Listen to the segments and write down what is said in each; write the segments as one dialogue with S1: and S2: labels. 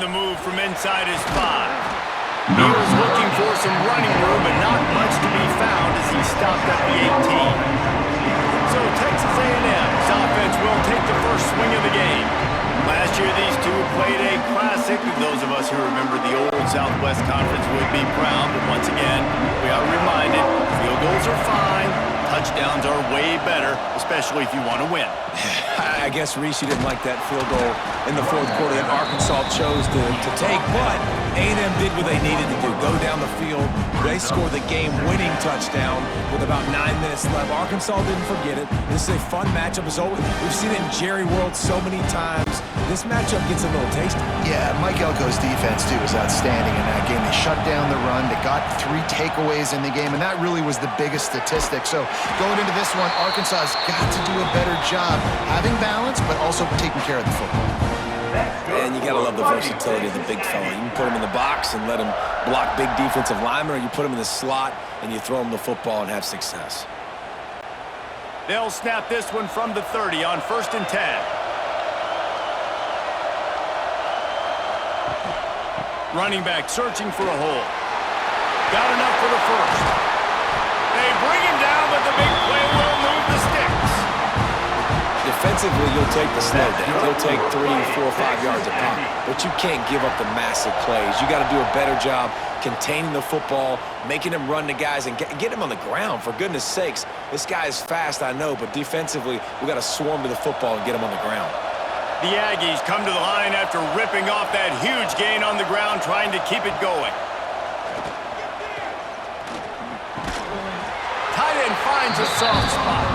S1: the move from inside his 5. He was looking for some running room, but not much to be found as he stopped at the 18. So Texas A&M's offense will take the first swing of the game. Last year, these two played a classic. Those of us who remember the old Southwest Conference would be proud. But once again, we are reminded field goals are fine. Touchdowns are way better, especially if you want to win.
S2: I guess Reese didn't like that field goal in the fourth quarter that Arkansas chose to take, but A&M did what they needed to do, go down the field. They scored the game-winning touchdown with about 9 minutes left. Arkansas didn't forget it. This is a fun matchup. We've seen it in Jerry World so many times. This matchup gets a little tasty.
S3: Yeah, Mike Elko's defense, too, was outstanding in that game. They shut down the run. They got 3 takeaways in the game, and that really was the biggest statistic. So going into this one, Arkansas has got to do a better job having balance, but also taking care of the football.
S2: And you got to love the versatility of the big fella. You can put him in the box and let him block big defensive linemen, or you put him in the slot and you throw him the football and have success.
S1: They'll snap this one from the 30 on 1st and 10. Running back searching for a hole. Got enough for the first. They bring him down, but the big play will move the sticks.
S2: Defensively, you'll take the slow down. He'll take 3, 4, 5 yards a pop. But you can't give up the massive plays. You got to do a better job containing the football, making him run to guys, and get him on the ground. For goodness sakes, this guy is fast, I know, but defensively, we got to swarm to the football and get him on the ground.
S1: The Aggies come to the line after ripping off that huge gain on the ground, trying to keep it going. Tight end finds a soft spot.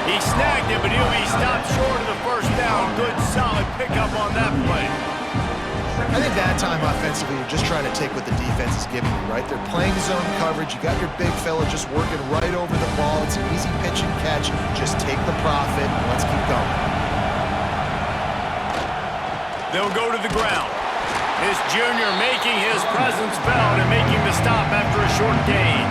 S1: He snagged it, but he'll be stopped short of the first down. Good, solid pickup on that play.
S3: I think that time offensively, you're just trying to take what the defense is giving you, right? They're playing zone coverage. You got your big fella just working right over the ball. It's an easy pitch and catch. Just take the profit. Let's keep going.
S1: They'll go to the ground. This junior making his presence felt and making the stop after a short gain.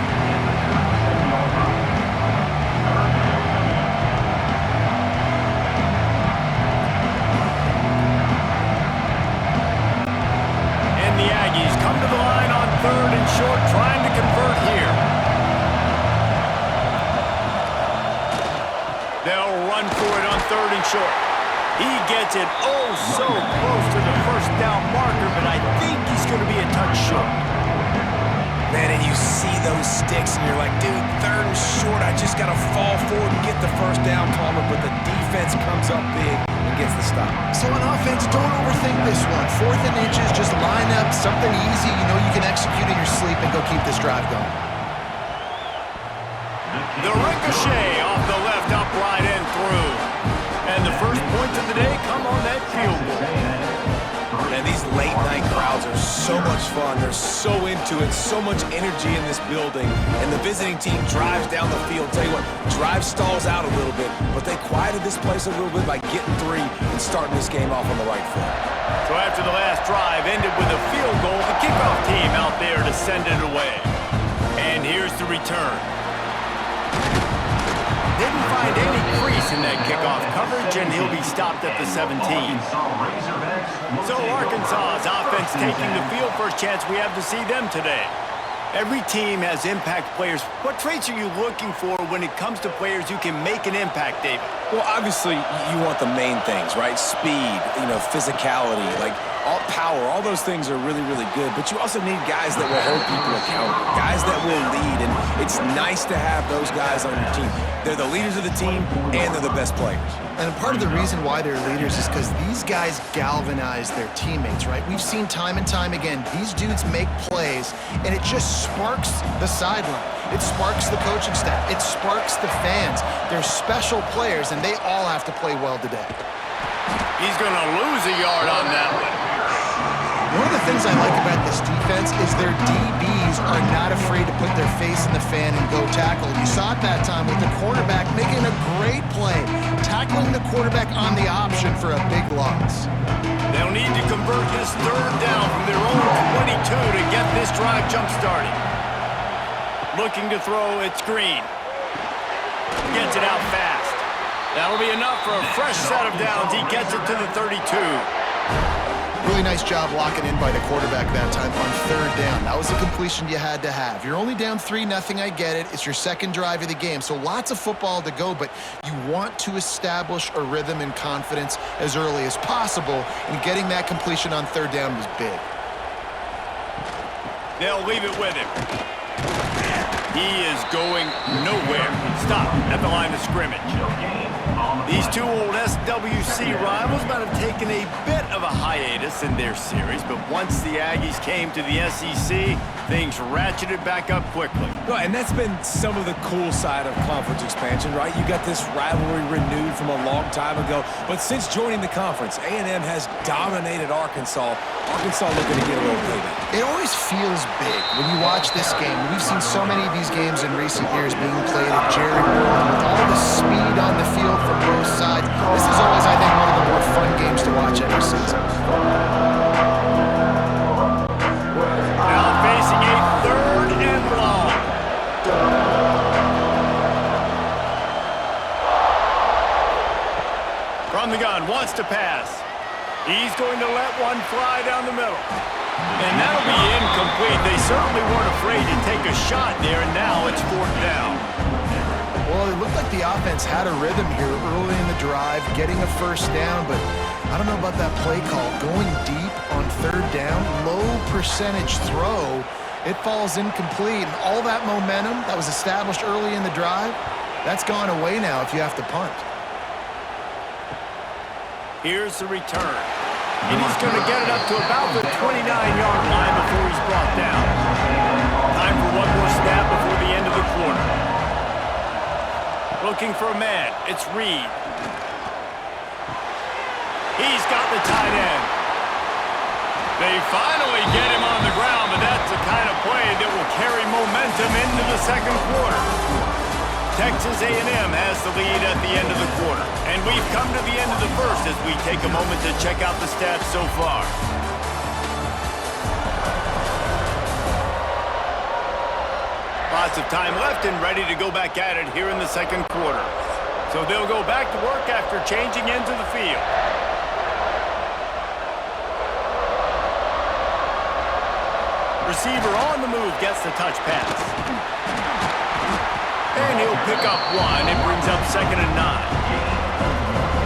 S1: And the Aggies come to the line on 3rd and short, trying to convert here. They'll run for it on 3rd and short. He gets it oh so close to the first down marker, but I think he's going to be a touch short.
S2: Man, and you see those sticks, and you're like, dude, 3rd and short, I just got to fall forward and get the first down, Palmer, but the defense comes up big and gets the stop.
S3: So on offense, don't overthink this one. 4th and inches, just line up something easy you know you can execute in your sleep and go keep this drive going.
S1: The ricochet off the left upright and through. And the first points of the day come on that field goal.
S2: Man, these late-night crowds are so much fun. They're so into it, so much energy in this building. And the visiting team drives down the field. Tell you what, drive stalls out a little bit, but they quieted this place a little bit by getting 3 and starting this game off on the right foot.
S1: So after the last drive ended with a field goal, the kickoff team out there to send it away. And here's the return. Didn't find any crease in that kickoff coverage, and he'll be stopped at the 17. So Arkansas's offense taking the field. First chance we have to see them today. Every team has impact players. What traits are you looking for when it comes to players who can make an impact, David?
S2: Well, obviously, you want the main things, right? Speed, physicality, like all power, all those things are really, really good. But you also need guys that will hold people accountable, guys that will lead. And it's nice to have those guys on your team. They're the leaders of the team, and they're the best players.
S3: And part of the reason why they're leaders is because these guys galvanize their teammates, right? We've seen time and time again, these dudes make plays, and it just sparks the sideline. It sparks the coaching staff. It sparks the fans. They're special players, and they all have to play well today.
S1: He's going to lose a yard on that one.
S3: One of the things I like about this defense is their DBs are not afraid to put their face in the fan and go tackle. You saw it that time with the quarterback making a great play, tackling the quarterback on the option for a big loss.
S1: They'll need to convert this 3rd down from their own 22 to get this drive jump-started. Looking to throw, it's Green. Gets it out fast. That'll be enough for a fresh set of downs. He gets it to the 32.
S3: Really nice job locking in by the quarterback that time on third down. That was the completion you had to have. You're only down 3-0, I get it. It's your second drive of the game, so lots of football to go, but you want to establish a rhythm and confidence as early as possible, and getting that completion on third down was big.
S1: They'll leave it with him. He is going nowhere. Stop at the line of scrimmage. These two old SWC rivals might have taken a bit of a hiatus in their series, but once the Aggies came to the SEC, things ratcheted back up quickly.
S2: Well, and that's been some of the cool side of conference expansion, right? You got this rivalry renewed from a long time ago, but since joining the conference, A&M has dominated Arkansas. Arkansas looking to get a little payback.
S3: It always feels big when you watch this game. We've seen so many of these games in recent years being played at Jerry World with all the speed on the field from both sides. This is always, I think, one of the more fun games to watch every season.
S1: Now facing a third and long. From the gun, wants to pass. He's going to let one fly down the middle. And that'll be incomplete. They certainly weren't afraid to take a shot there, and now it's fourth down.
S3: Well, it looked like the offense had a rhythm here early in the drive, getting a first down, but I don't know about that play call. Going deep on third down, low percentage throw, it falls incomplete. And all that momentum that was established early in the drive, that's gone away now if you have to punt.
S1: Here's the return. And he's going to get it up to about the 29-yard line before he's brought down. Time for one more snap before the end of the quarter. Looking for a man. It's Reed. He's got the tight end. They finally get him on the ground, but that's the kind of play that will carry momentum into the second quarter. Texas A&M has the lead at the end of the quarter. And we've come to the end of the first as we take a moment to check out the stats so far. Lots of time left and ready to go back at it here in the second quarter. So they'll go back to work after changing into the field. Receiver on the move gets the touch pass. And he'll pick up one and brings up 2nd and 9.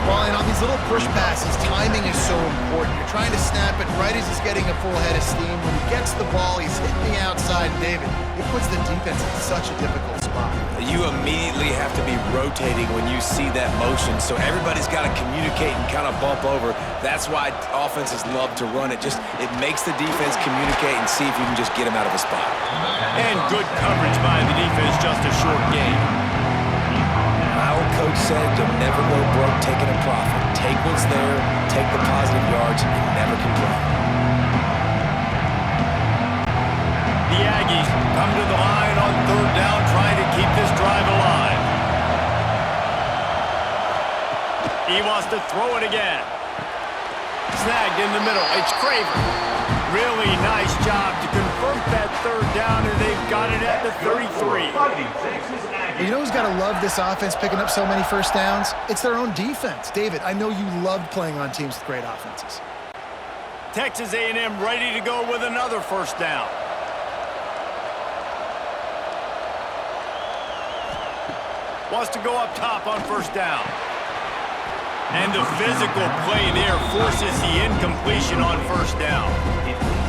S3: Well, and on these little push passes, timing is so important. You're trying to snap it right as he's getting a full head of steam. When he gets the ball, he's hitting the outside. David, it puts the defense in such a difficult spot.
S2: You immediately have to be rotating when you see that motion, so everybody's got to communicate and kind of bump over. That's why offenses love to run it. It makes the defense communicate and see if you can just get him out of a spot.
S1: And good coverage by the defense, just a short gain.
S2: My old coach said you'll never go broke taking a profit. Take what's there, take the positive yards, and never complain.
S1: The Aggies come to the line on third down, trying to keep this drive alive. He wants to throw it again. Snagged in the middle. It's Craver. Really nice job to convert that third down, and they've got it at the 33.
S3: You know who's got to love this offense picking up so many first downs? It's their own defense. David, I know you loved playing on teams with great offenses.
S1: Texas A&M ready to go with another first down. Wants to go up top on first down. And the physical play there forces the incompletion on first down.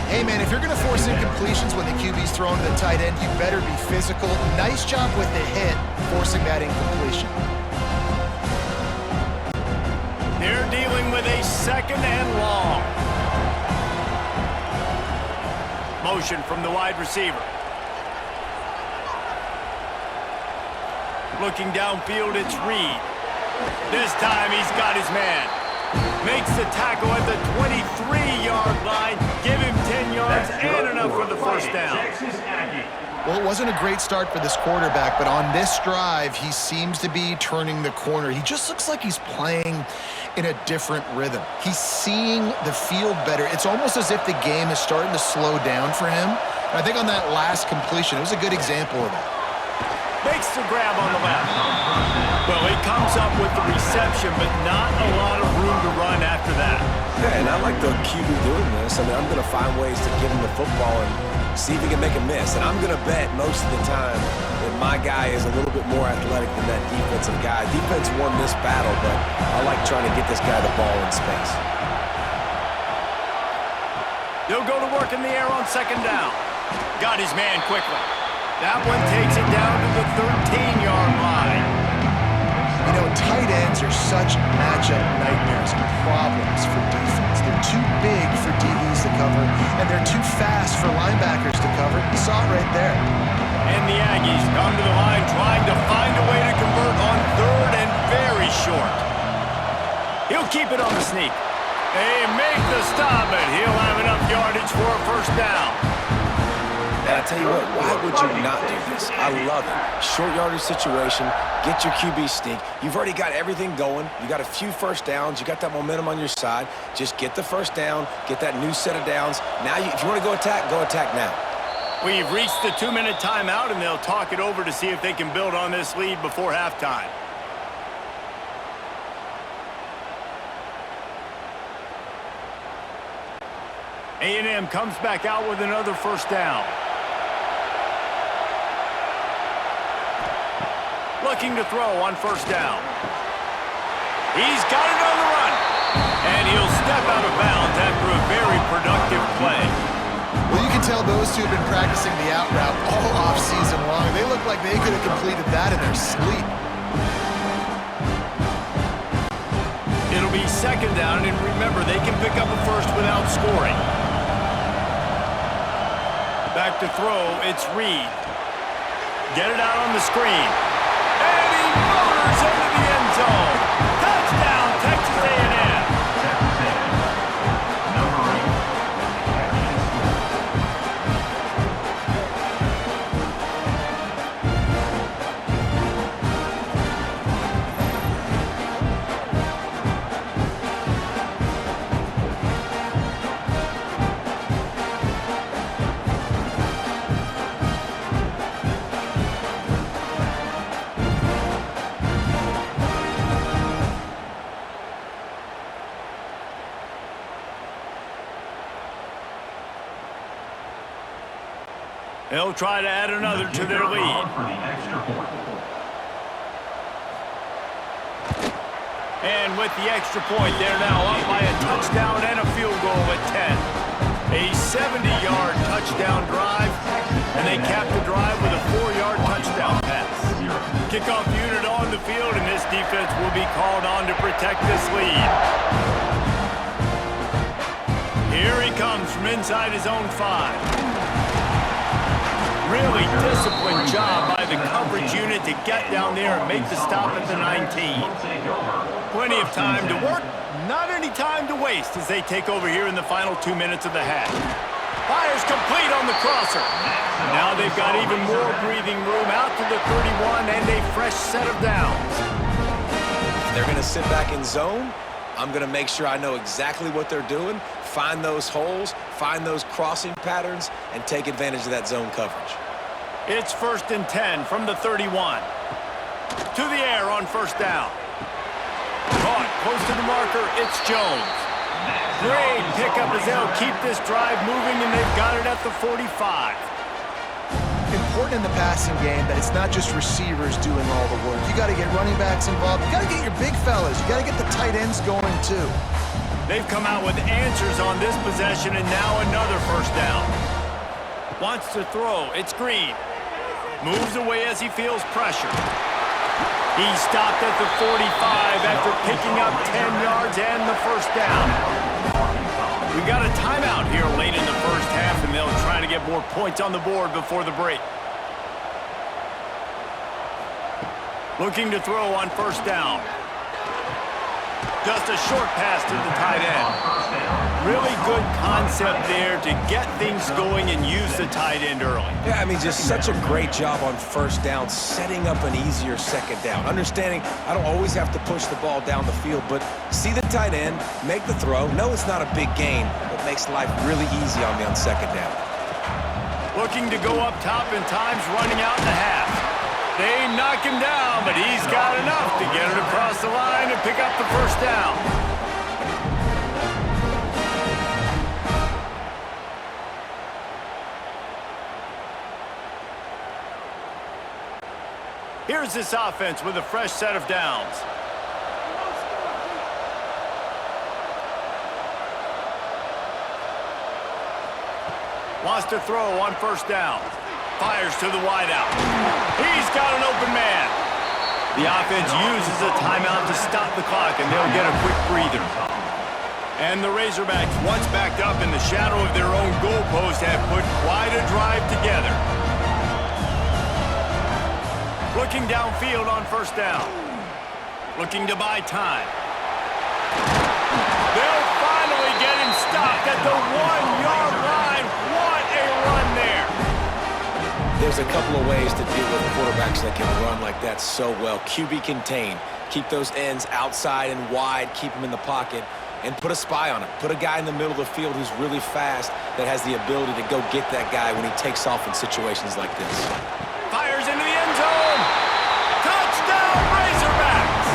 S3: Hey, man, if you're going to force incompletions when the QB's thrown to the tight end, you better be physical. Nice job with the hit, forcing that incompletion.
S1: They're dealing with a 2nd and long. Motion from the wide receiver. Looking downfield, it's Reed. This time he's got his man. Makes the tackle at the 23-yard line. Give him 10 yards and enough for the first down.
S3: Well, it wasn't a great start for this quarterback, but on this drive, he seems to be turning the corner. He just looks like he's playing in a different rhythm. He's seeing the field better. It's almost as if the game is starting to slow down for him. And I think on that last completion, it was a good example of that.
S1: Makes the grab on the left. Well, he comes up with the reception, but not a lot of room to run after that.
S2: Yeah, and I like the QB doing this. I mean, I'm going to find ways to give him the football and see if he can make a miss. And I'm going to bet most of the time that my guy is a little bit more athletic than that defensive guy. Defense won this battle, but I like trying to get this guy the ball in space.
S1: He'll go to work in the air on second down. Got his man quickly. That one takes it down to the 13-yard line.
S3: You know, tight ends are such matchup nightmares and problems for defense. They're too big for DBs to cover, and they're too fast for linebackers to cover. You saw it right there.
S1: And the Aggies come to the line trying to find a way to convert on third and very short. He'll keep it on the sneak. They make the stop, and he'll have enough yardage for a first down.
S2: And I tell you what, why would you not do this? I love it. Short yardage situation, get your QB sneak. You've already got everything going. You got a few first downs. You got that momentum on your side. Just get the first down, get that new set of downs. Now, if you want to go attack now.
S1: We've reached the 2-minute timeout, and they'll talk it over to see if they can build on this lead before halftime. A&M comes back out with another first down. Looking to throw on first down. He's got it on the run. And he'll step out of bounds after a very productive play.
S3: Well, you can tell those two have been practicing the out route all off-season long. They look like they could have completed that in their sleep.
S1: It'll be second down, and remember, they can pick up a first without scoring. Back to throw, it's Reed. Get it out on the screen. And he motors into the end zone. Touchdown, Texas A&M. They'll try to add another to their lead. And with the extra point, they're now up by a touchdown and a field goal at 10. A 70-yard touchdown drive, and they cap the drive with a 4-yard touchdown pass. Kickoff unit on the field, and this defense will be called on to protect this lead. Here he comes from inside his own 5. Really disciplined job by the coverage unit to get down there and make the stop at the 19. Plenty of time to work, not any time to waste as they take over here in the final 2 minutes of the half. Fires complete on the crosser. Now they've got even more breathing room out to the 31 and a fresh set of downs.
S2: If they're going to sit back in zone, I'm going to make sure I know exactly what they're doing, find those holes, find those crossing patterns, and take advantage of that zone coverage.
S1: It's 1st and 10 from the 31. To the air on first down. Caught close to the marker, it's Jones. Great pickup as they'll keep this drive moving, and they've got it at the 45.
S3: Important in the passing game that it's not just receivers doing all the work. You got to get running backs involved. You got to get your big fellas. You got to get the tight ends going too.
S1: They've come out with answers on this possession, and now another first down. Wants to throw, it's Green. Moves away as he feels pressure. He stopped at the 45 after picking up 10 yards and the first down. We got a timeout here late in the first half, and they'll try to get more points on the board before the break. Looking to throw on first down. Just a short pass to the tight end. Really good concept there to get things going and use the tight end early.
S2: Yeah, I mean, just such a great job on first down, setting up an easier second down. Understanding I don't always have to push the ball down the field, but see the tight end, make the throw. No, it's not a big gain, but makes life really easy on me on second down.
S1: Looking to go up top, and time's running out in the half. They knock him down, but he's got enough to get it across the line and pick up the first down. Here's this offense with a fresh set of downs. Wants to throw on first down. Fires to the wideout. He's got an open man. The offense uses a timeout to stop the clock, and they'll get a quick breather. And the Razorbacks, once backed up in the shadow of their own goalpost, have put quite a drive together. Looking downfield on first down. Looking to buy time. They'll finally get him stopped at the 1-yard line. What a run there.
S2: There's a couple of ways to deal with quarterbacks that can run like that so well. QB contain. Keep those ends outside and wide. Keep them in the pocket. And put a spy on him. Put a guy in the middle of the field who's really fast that has the ability to go get that guy when he takes off in situations like this.
S1: Fires into the end zone. Touchdown, Razorbacks.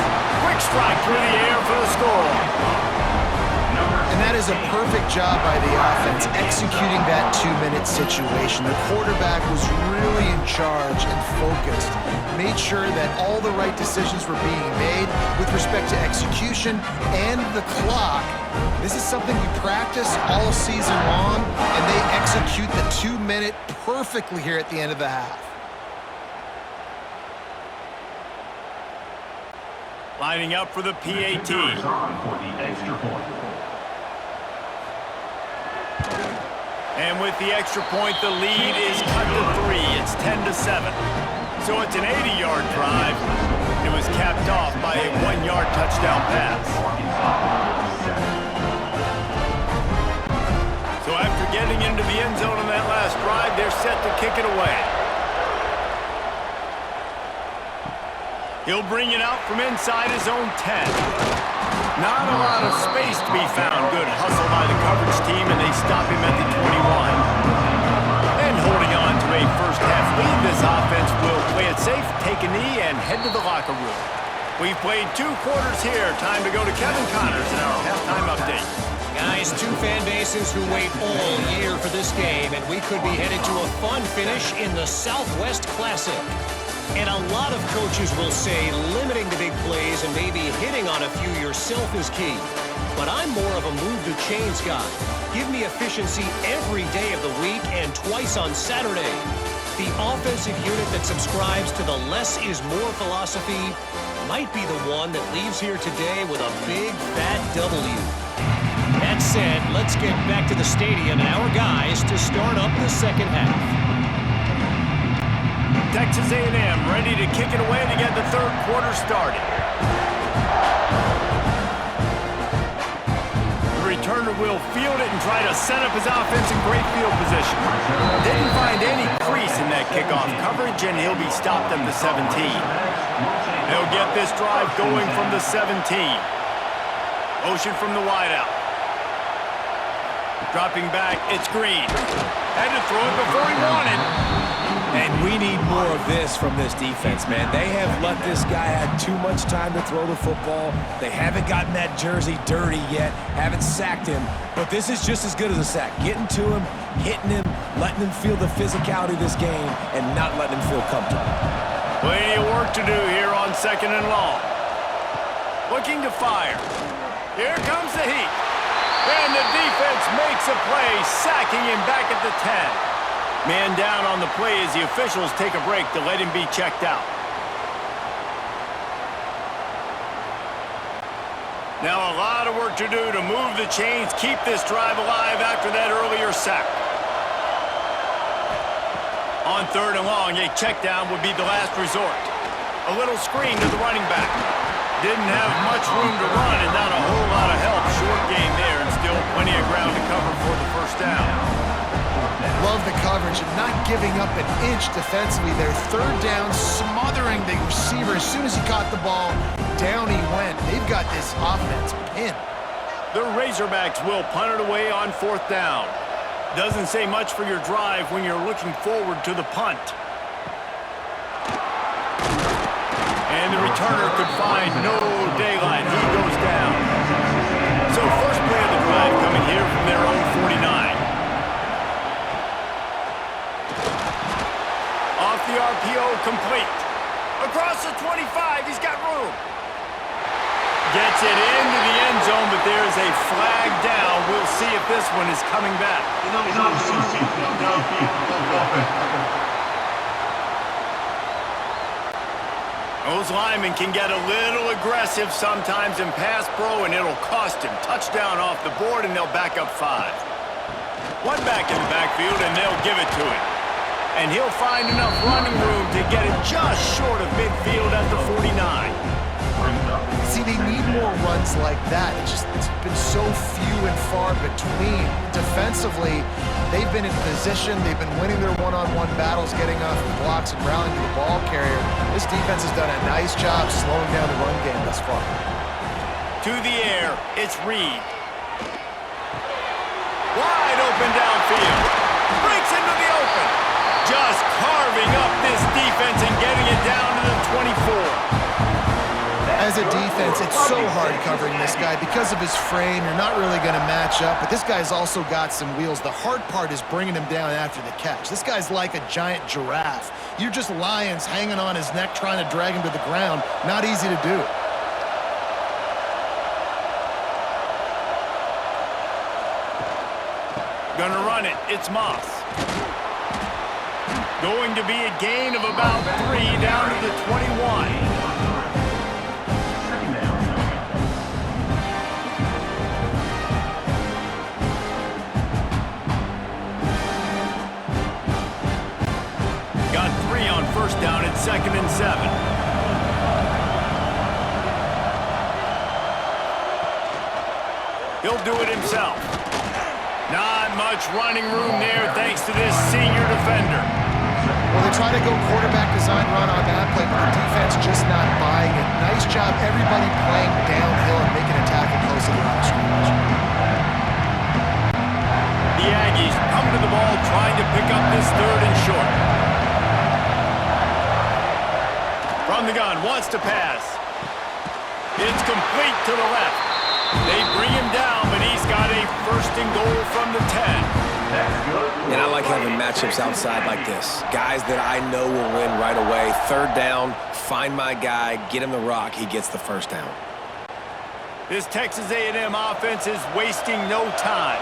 S1: Quick strike through the air for the score.
S3: And that is a perfect job by the offense executing that 2-minute situation. The quarterback was really in charge and focused. Made sure that all the right decisions were being made with respect to execution and the clock. This is something we practice all season long, and they execute the 2-minute perfectly here at the end of the half.
S1: Lining up for the PAT. And with the extra point, the lead is cut to 3. It's 10-7. So it's an 80-yard drive. It was capped off by a 1-yard touchdown pass. So after getting into the end zone on that last drive, they're set to kick it away. He'll bring it out from inside his own 10. Not a lot of space to be found. Good hustle by the coverage team, and they stop him at the 21. And holding on to a first-half lead, this offense will play it safe, take a knee, and head to the locker room. We've played 2 quarters here. Time to go to Kevin Connors in our halftime update.
S4: Guys, 2 fan bases who wait all year for this game, and we could be headed to a fun finish in the Southwest Classic. And a lot of coaches will say limiting the big plays and maybe hitting on a few yourself is key. But I'm more of a move the chains guy. Give me efficiency every day of the week and twice on Saturday. The offensive unit that subscribes to the less is more philosophy might be the one that leaves here today with a big fat W. That said, let's get back to the stadium and our guys to start up the second half.
S1: Texas A&M ready to kick it away to get the third quarter started. The returner will field it and try to set up his offense in great field position. Didn't find any crease in that kickoff coverage, and he'll be stopped at the 17. They'll get this drive going from the 17. Motion from the wideout. Dropping back, it's Green. Had to throw it before he wanted.
S2: And we need more of this from this defense, man. They have let this guy have too much time to throw the football. They haven't gotten that jersey dirty yet, haven't sacked him. But this is just as good as a sack. Getting to him, hitting him, letting him feel the physicality of this game, and not letting him feel comfortable.
S1: Plenty of work to do here on 2nd and long. Looking to fire. Here comes the heat. And the defense makes a play, sacking him back at the 10. Man down on the play as the officials take a break to let him be checked out. Now a lot of work to do to move the chains, keep this drive alive after that earlier sack. On 3rd and long, a check down would be the last resort. A little screen to the running back. Didn't have much room to run and not a whole lot of help. Short game there and still plenty of ground to cover for the first down.
S3: Love the coverage and not giving up an inch defensively there. 3rd down, smothering the receiver. As soon as he caught the ball, down he went. They've got this offense pinned.
S1: The Razorbacks will punt it away on 4th down. Doesn't say much for your drive when you're looking forward to the punt. And the returner could find no daylight. He goes down. So first play of the drive coming here from their own 49. Off the RPO, complete. Across the 25, he's got room. Gets it into the end zone, but there's a flag down. We'll see if this one is coming back. Those linemen can get a little aggressive sometimes in pass pro, and it'll cost him. Touchdown off the board, and they'll back up 5. One back in the backfield, and they'll give it to him. And he'll find enough running room to get it just short of midfield at the 49.
S3: See, they need more runs like that. It's been so few and far between. Defensively, they've been in position. They've been winning their one-on-one battles, getting off the blocks and rallying to the ball carrier. This defense has done a nice job slowing down the run game thus far.
S1: To the air, it's Reed. Wide open downfield. Breaks into the open. Just carving up this defense and getting it down to the 24.
S3: As a defense, it's so hard covering this guy. Because of his frame, you're not really going to match up, but this guy's also got some wheels. The hard part is bringing him down after the catch. This guy's like a giant giraffe. You're just lions hanging on his neck trying to drag him to the ground. Not easy to do.
S1: Gonna run it. It's Moss. Going to be a gain of about 3 down to the 21. Got 3 on first down at 2nd and 7. He'll do it himself. Not much running room there thanks to this senior defender.
S3: Well, they try to go quarterback design run on that play, but the defense just not buying it. Nice job, everybody playing downhill and making a tackle close to the line of scrimmage.
S1: The Aggies come to the ball trying to pick up this 3rd and short. From the gun, wants to pass. It's complete to the left. They bring him down, but he's got a 1st and goal from the 10.
S2: And I like having matchups outside like this. Guys that I know will win right away. 3rd down, find my guy, get him the rock, he gets the 1st down.
S1: This Texas A&M offense is wasting no time.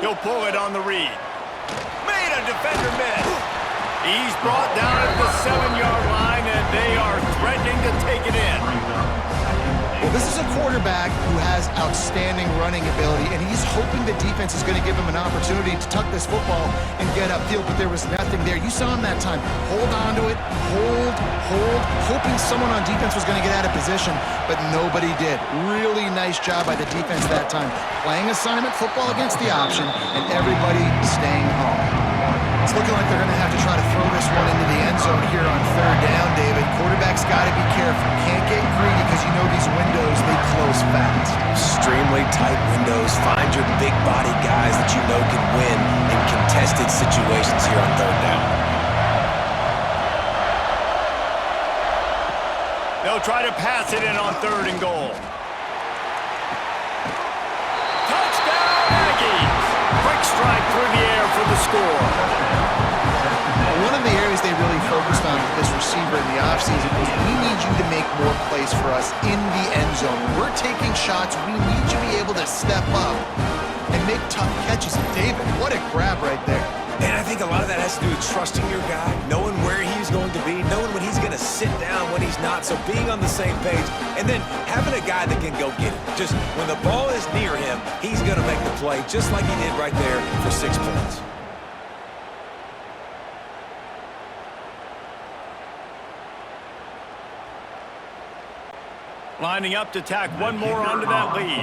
S1: He'll pull it on the read. Made a defender miss. He's brought down at the 7-yard line, and they are threatening to take it in.
S3: Well, this is a quarterback who has outstanding running ability, and he's hoping the defense is going to give him an opportunity to tuck this football and get upfield, but there was nothing there. You saw him that time. Hold on to it, hold, hoping someone on defense was going to get out of position, but nobody did. Really nice job by the defense that time. Playing assignment football against the option, and everybody staying home. It's looking like they're going to have to try to throw this one into the end zone here on 3rd down, David. Quarterback's got to be careful. Can't get greedy because you know these windows, they close fast.
S2: Extremely tight windows. Find your big body guys that you know can win in contested situations here on 3rd down.
S1: They'll try to pass it in on 3rd and goal. Touchdown, Aggies! Quick strike through the air for the score.
S3: One of the areas they really focused on with this receiver in the offseason was we need you to make more plays for us in the end zone. We're taking shots. We need you to be able to step up and make tough catches. And David, what a grab right there.
S2: And I think a lot of that has to do with trusting your guy, knowing where he's going to be, knowing when he's going to sit down, when he's not, so being on the same page, and then having a guy that can go get it. Just when the ball is near him, he's going to make the play, just like he did right there for 6 points.
S1: Lining up to tack one more onto that lead.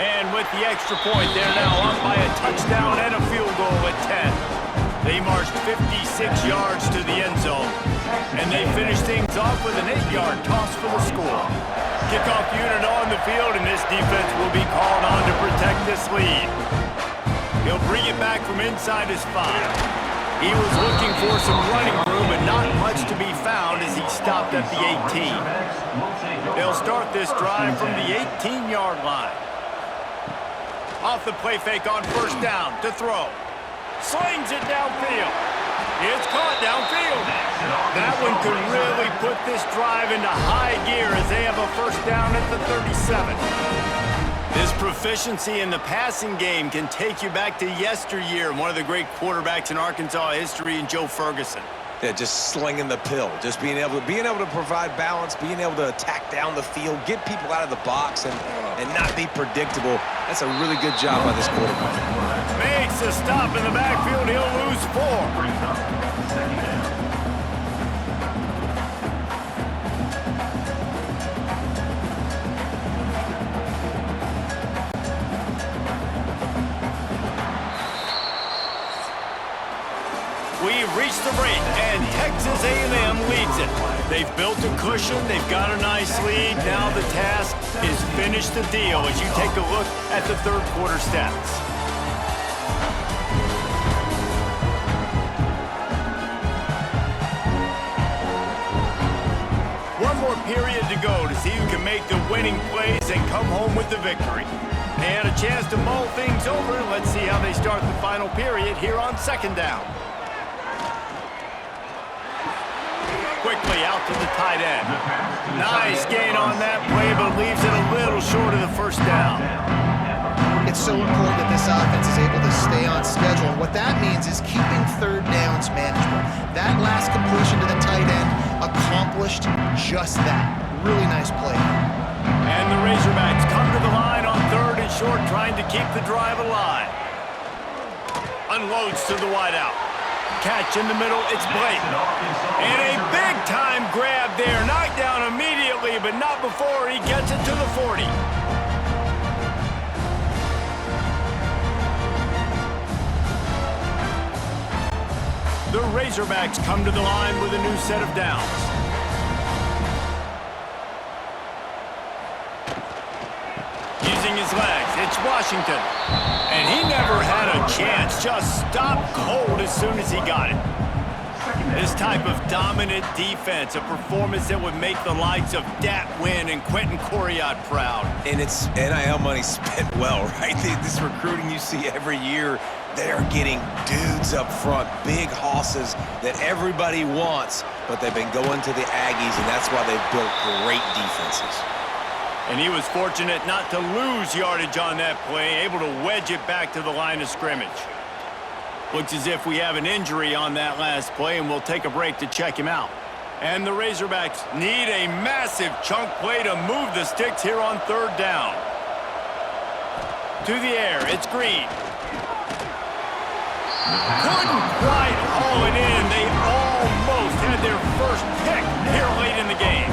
S1: And with the extra point, they're now up by a touchdown and a field goal at 10. They marched 56 yards to the end zone, and they finished things off with an 8-yard toss for the score. Kickoff unit on the field, and this defense will be called on to protect this lead. He'll bring it back from inside his 5. He was looking for some running room, but not much to be found as he stopped at the 18. They'll start this drive from the 18-yard line. Off the play fake on first down to throw. Slings it downfield. It's caught downfield. That one could really put this drive into high gear as they have a first down at the 37. This proficiency in the passing game can take you back to yesteryear, one of the great quarterbacks in Arkansas history, in Joe Ferguson.
S2: Yeah, just slinging the pill, just being able to provide balance, being able to attack down the field, get people out of the box, and not be predictable. That's a really good job by this quarterback.
S1: Makes a stop in the backfield. He'll lose 4. We've reached the break, and Texas A&M leads it. They've built a cushion. They've got a nice lead. Now the task is finish the deal as you take a look at the third quarter stats. One more period to go to see who can make the winning plays and come home with the victory. They had a chance to mull things over. Let's see how they start the final period here on second down. Quickly out to the tight end. Nice gain on that play, but leaves it a little short of the first down.
S3: It's so important that this offense is able to stay on schedule. And what that means is keeping third downs manageable. That last completion to the tight end accomplished just that. Really nice play.
S1: And the Razorbacks come to the line on third and short, trying to keep the drive alive. Unloads to the wideout. Catch in the middle, it's Blake. And a big-time grab there. Knocked down immediately, but not before he gets it to the 40. The Razorbacks come to the line with a new set of downs. Using his legs, it's Washington. And he never had a chance, just stopped cold as soon as he got it. This type of dominant defense, a performance that would make the likes of Dat Wynn and Quentin Coriat proud.
S2: And it's NIL money spent well, right? This recruiting you see every year, they're getting dudes up front, big hosses that everybody wants, but they've been going to the Aggies, and that's why they've built great defenses.
S1: And he was fortunate not to lose yardage on that play, able to wedge it back to the line of scrimmage. Looks as if we have an injury on that last play, and we'll take a break to check him out. And the Razorbacks need a massive chunk play to move the sticks here on third down. To the air, it's Green. Couldn't quite haul it in. They almost had their first pick here late in the game.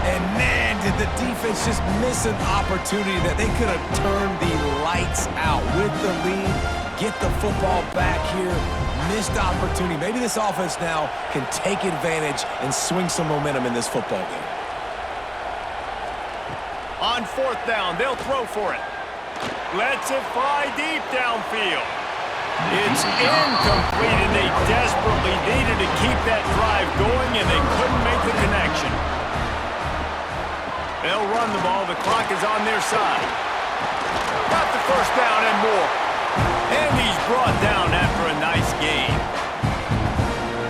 S2: And man, did the defense just miss an opportunity that they could have turned the lights out with the lead, get the football back here, missed opportunity. Maybe this offense now can take advantage and swing some momentum in this football game.
S1: On fourth down, they'll throw for it. Lets it fly deep downfield. It's incomplete, and they desperately needed to keep that drive going, and they couldn't make the connection. They'll run the ball. The clock is on their side. Got the first down and more. And he's brought down after a nice gain.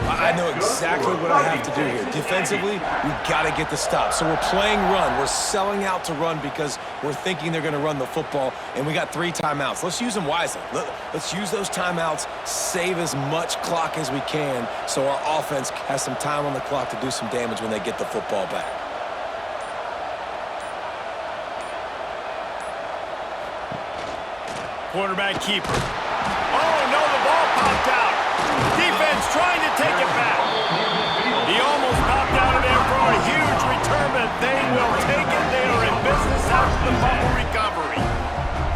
S2: I know exactly what I have to do here. Defensively, we've got to get the stop. So we're playing run. We're selling out to run because we're thinking they're going to run the football, and we got 3 timeouts. Let's use them wisely. Let's use those timeouts, save as much clock as we can so our offense has some time on the clock to do some damage when they get the football back.
S1: Quarterback keeper. Oh, no, the ball popped out. Defense trying to take it back. He almost popped out of there for a huge return, but they will take it. They are in business after the fumble recovery.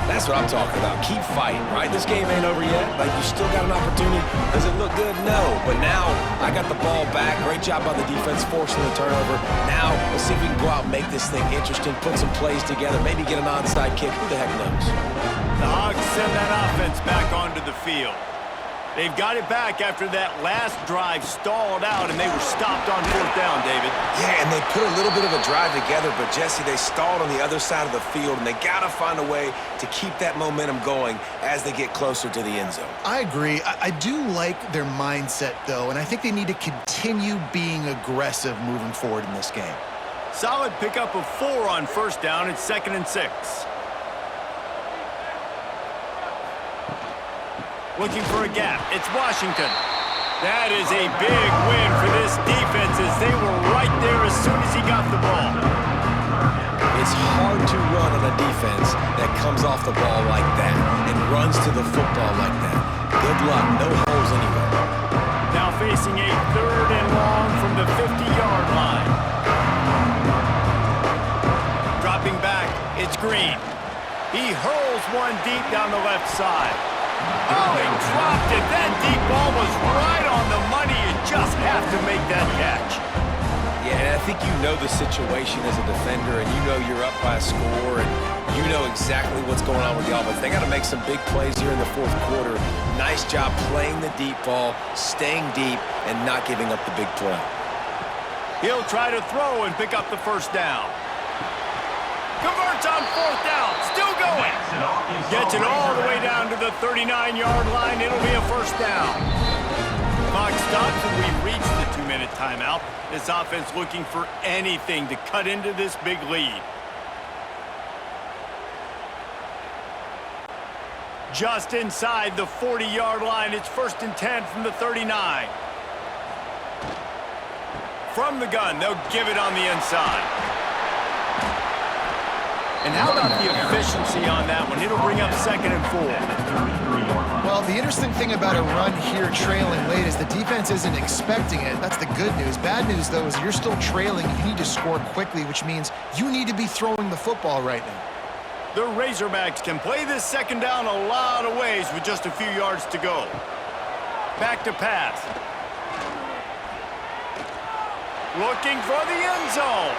S2: That's what I'm talking about. Keep fighting, right? This game ain't over yet. Like, you still got an opportunity. Does it look good? No. But now I got the ball back. Great job by the defense forcing the turnover. Now let's see if we can go out and make this thing interesting, put some plays together, maybe get an onside kick. Who the heck knows?
S1: The Hogs send that offense back onto the field. They've got it back after that last drive stalled out, and they were stopped on fourth down, David.
S2: Yeah, and they put a little bit of a drive together, but, Jesse, they stalled on the other side of the field, and they got to find a way to keep that momentum going as they get closer to the end zone.
S3: I agree. I do like their mindset, though, and I think they need to continue being aggressive moving forward in this game.
S1: Solid pickup of 4 on first down. It's 2nd and 6. Looking for a gap. It's Washington. That is a big win for this defense as they were right there as soon as he got the ball.
S2: It's hard to run on a defense that comes off the ball like that and runs to the football like that. Good luck. No holes anywhere.
S1: Now facing a 3rd and long from the 50-yard line. Dropping back, it's Green. He hurls one deep down the left side. Oh, he dropped it. That deep ball was right on the money. You just have to make that catch.
S2: Yeah, and I think you know the situation as a defender, and you know you're up by a score, and you know exactly what's going on with the offense. They got to make some big plays here in the fourth quarter. Nice job playing the deep ball, staying deep, and not giving up the big play.
S1: He'll try to throw and pick up the first down. Converts on fourth down. Still going. Gets it all the way down to the 39-yard line. It'll be a first down. Clock stops and we've reached the 2-minute timeout. This offense looking for anything to cut into this big lead. Just inside the 40-yard line. It's 1st and 10 from the 39. From the gun, they'll give it on the inside. And how about the efficiency on that one? It'll bring up 2nd and 4.
S3: Well, the interesting thing about a run here trailing late is the defense isn't expecting it. That's the good news. Bad news, though, is you're still trailing. You need to score quickly, which means you need to be throwing the football right now.
S1: The Razorbacks can play this 2nd down a lot of ways with just a few yards to go. Back to pass. Looking for the end zone.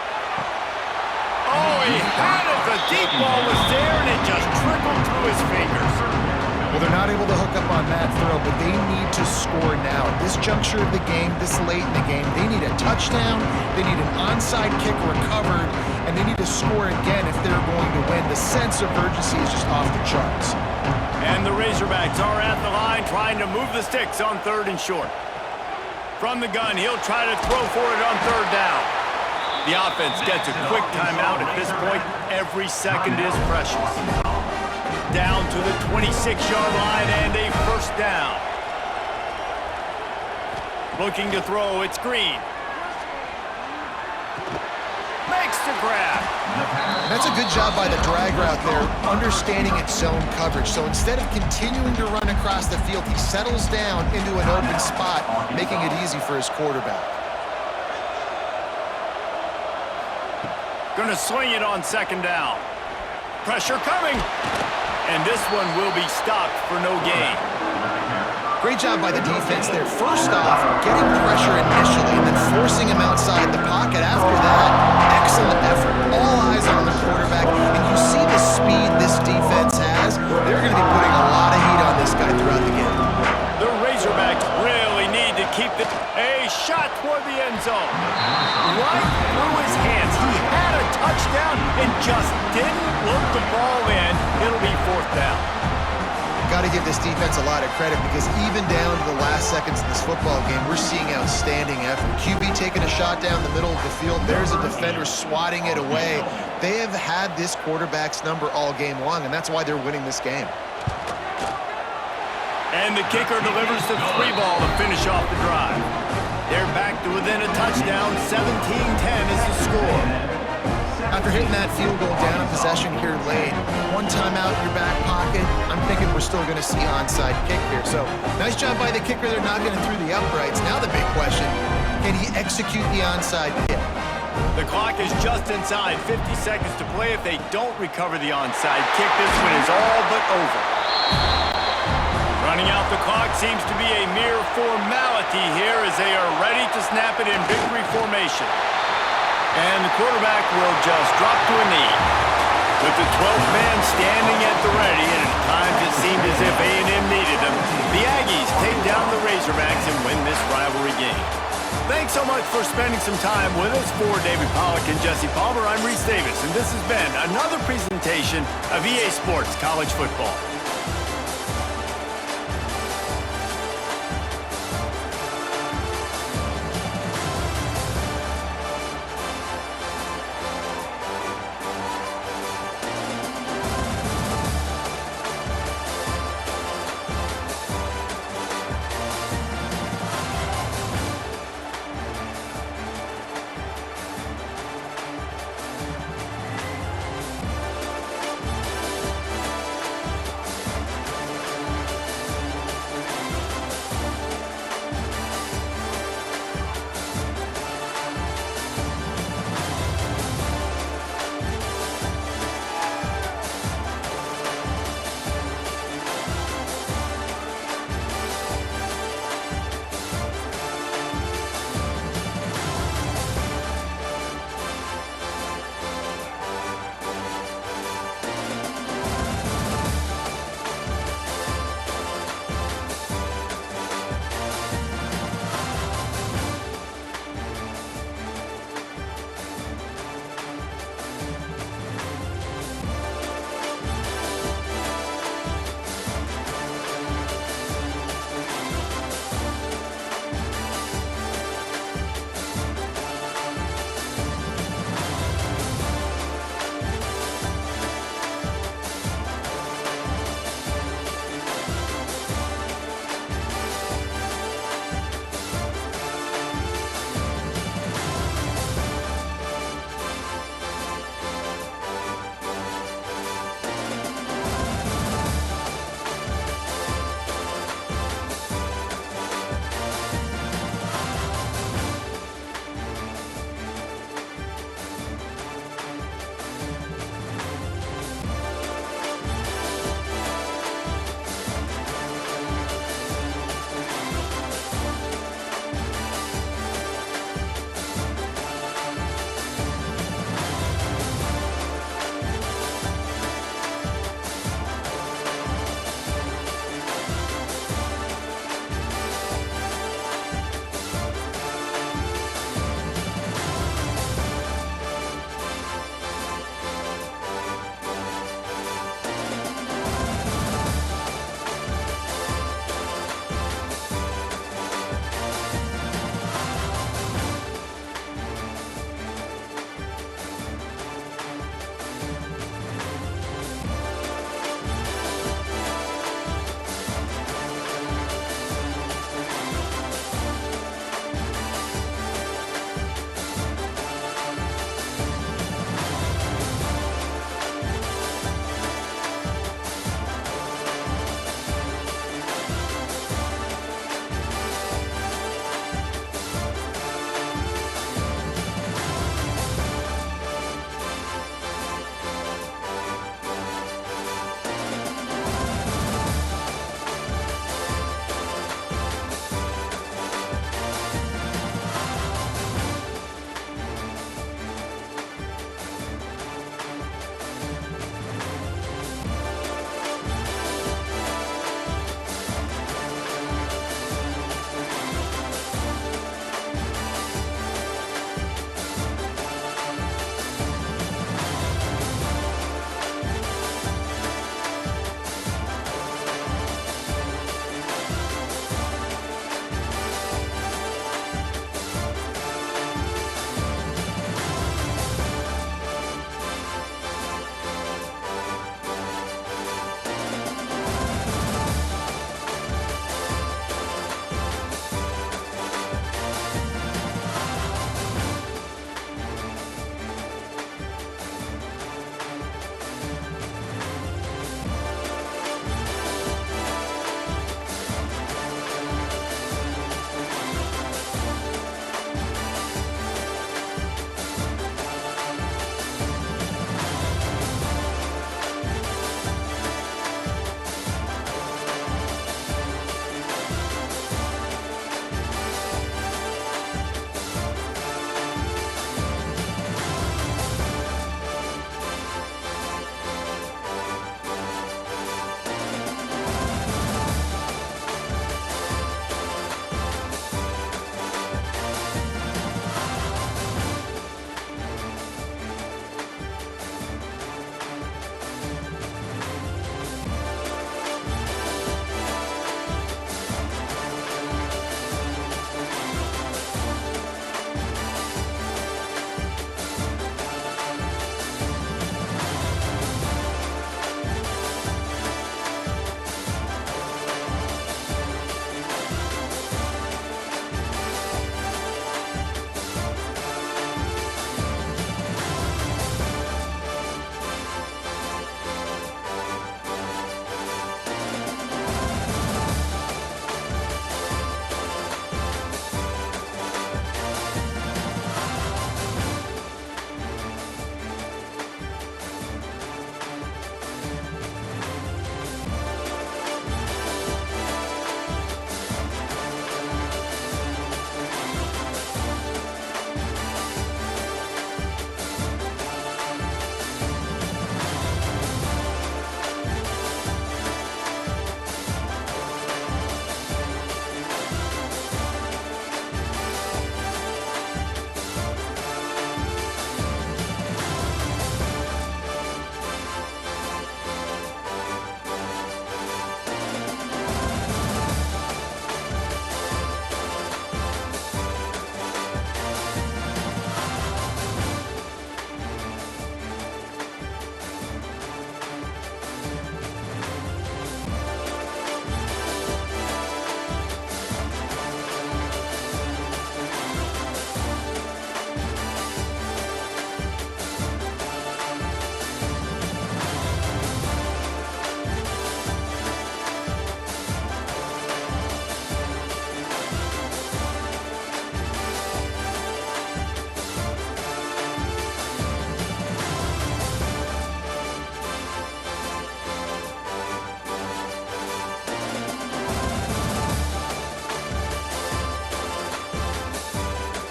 S1: Oh, he had it. The deep ball was there, and it just trickled through his fingers.
S3: Well, they're not able to hook up on that throw, but they need to score now. At this juncture of the game, this late in the game, they need a touchdown, they need an onside kick recovered, and they need to score again if they're going to win. The sense of urgency is just off the charts.
S1: And the Razorbacks are at the line trying to move the sticks on 3rd and short. From the gun, he'll try to throw for it on 3rd down. The offense gets a quick timeout. At this point, every second is precious. Down to the 26-yard line and a first down. Looking to throw, it's Green. Makes the grab.
S3: That's a good job by the drag route there, understanding its zone coverage. So instead of continuing to run across the field, he settles down into an open spot, making it easy for his quarterback.
S1: Gonna swing it on 2nd down. Pressure coming. And this one will be stopped for no gain.
S3: Great job by the defense there. First off, getting pressure initially and then forcing him outside the pocket. After that, excellent effort. All eyes on the quarterback. And you see the speed this defense has. They're going to be putting a lot of heat on this guy throughout the game.
S1: The Razorbacks really need to keep the... A shot toward the end zone. Right through his hands. He had a touchdown and just didn't look the ball in. It'll be 4th down.
S3: Got to give this defense a lot of credit because even down to the last seconds of this football game, we're seeing outstanding effort. QB taking a shot down the middle of the field. There's a defender swatting it away. They have had this quarterback's number all game long, and that's why they're winning this game.
S1: And the kicker delivers the 3 ball to finish off the drive. They're back to within a touchdown. 17-10 is the score.
S3: After hitting that field goal down in possession here late, one timeout in your back pocket, I'm thinking we're still going to see onside kick here. So nice job by the kicker. They're knocking it through the uprights. Now the big question, can he execute the onside kick?
S1: The clock is just inside 50 seconds to play. If they don't recover the onside kick, this one is all but over. Running out the clock seems to be a mere formality here as they are ready to snap it in victory formation. And the quarterback will just drop to a knee. With the 12th man standing at the ready, and at times it seemed as if A&M needed them, the Aggies take down Thanks so much for spending some time with us. For David Pollack and Jesse Palmer, I'm Reese Davis, and this has been another presentation of EA Sports College Football.